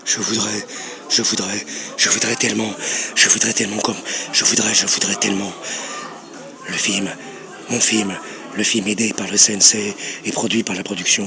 Je voudrais, je voudrais tellement, je voudrais tellement. Le film, mon film, le film aidé par le CNC et produit par la production,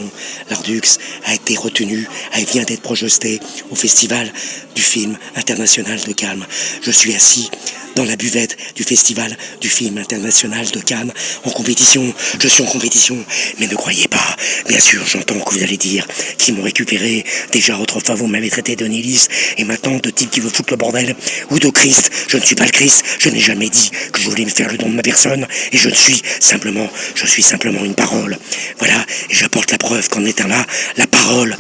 l'Ardux, a été retenu, vient d'être projeté au Festival du film international de Cannes. Je suis assis dans la buvette du Festival du film international de Cannes, en compétition. Je suis en compétition, mais ne croyez pas. Bien sûr, j'entends que vous allez dire qu'ils m'ont récupéré. Déjà, autrefois, vous m'avez traité de nihiliste, et maintenant de type qui veut foutre le bordel, ou de Christ. Je ne suis pas le Christ. Je n'ai jamais dit que je voulais me faire le don de ma personne, et je suis simplement une parole. Voilà, et j'apporte la preuve qu'en étant là, la parole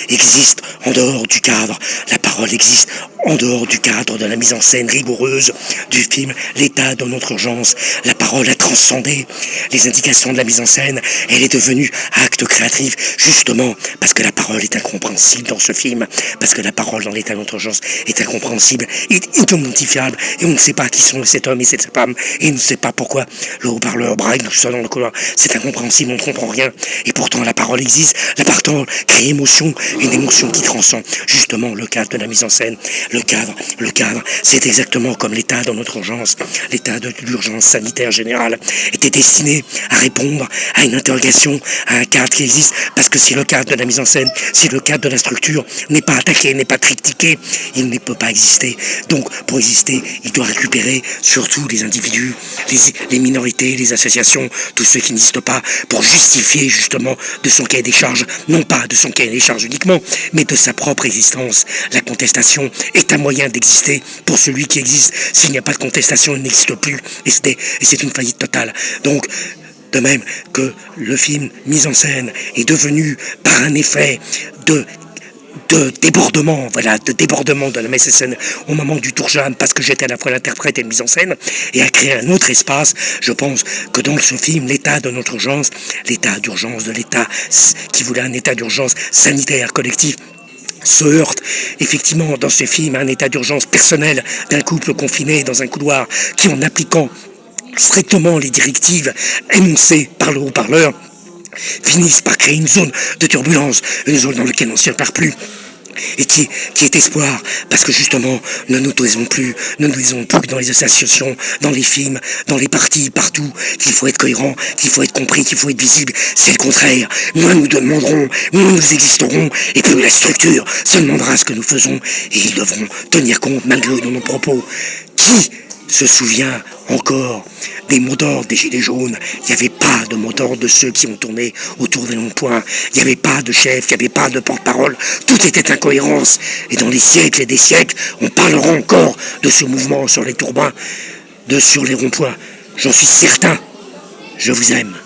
existe en dehors du cadre. La parole existe en dehors du cadre de la mise en scène rigoureuse du film L'état de notre urgence. La parole a transcendé les indications de la mise en scène. Elle est devenue acte créatif, justement parce que la parole est incompréhensible dans ce film, parce que la parole dans l'état de notre urgence est incompréhensible, identifiable, et on ne sait pas qui sont cet homme et cette femme, et on ne sait pas pourquoi le haut-parleur braille tout seul dans le couloir. C'est incompréhensible, on ne comprend rien, et pourtant la parole existe. La parole crée émotion, une émotion qui transcende justement le cadre de la mise en scène. Le cadre, c'est exactement comme l'état dans notre urgence. L'état de l'urgence sanitaire générale était destiné à répondre à une interrogation, à un cadre qui existe, parce que si le cadre de la mise en scène, si le cadre de la structure n'est pas attaqué, n'est pas critiqué, il ne peut pas exister. Donc, pour exister, il doit récupérer surtout les individus, les minorités, les associations, tous ceux qui n'existent pas, pour justifier justement de son cahier des charges, non pas de son cahier des charges uniquement, mais de sa propre existence. La contestation est un moyen d'exister pour celui qui existe. S'il n'y a pas de contestation, il n'existe plus, et c'est une faillite totale. Donc, de même que le film mis en scène est devenu par un effet de débordement de la mise en scène au moment du tour Jeanne, parce que j'étais à la fois l'interprète et le mise en scène, et à créer un autre espace. Je pense que dans ce film, l'état de notre urgence, l'état d'urgence de l'État qui voulait un état d'urgence sanitaire collectif, se heurte effectivement dans ce film à un état d'urgence personnel d'un couple confiné dans un couloir qui, en appliquant strictement les directives énoncées par le haut-parleur, finissent par créer une zone de turbulence, une zone dans laquelle on ne s'y repart plus, et qui est espoir, parce que justement, nous ne disons plus que dans les associations, dans les films, dans les partis, partout, qu'il faut être cohérent, qu'il faut être compris, qu'il faut être visible. C'est le contraire. Moins nous demanderons, moins nous existerons, et plus la structure se demandera ce que nous faisons, et ils devront tenir compte malgré eux de nos propos. Qui se souvient encore des mots d'ordre des Gilets jaunes? Il n'y avait pas de mots d'ordre de ceux qui ont tourné autour des longs-points. Il n'y avait pas de chef, il n'y avait pas de porte-parole. Tout était incohérence. Et dans les siècles et des siècles, on parlera encore de ce mouvement sur les tourbins, sur les ronds-points. J'en suis certain. Je vous aime.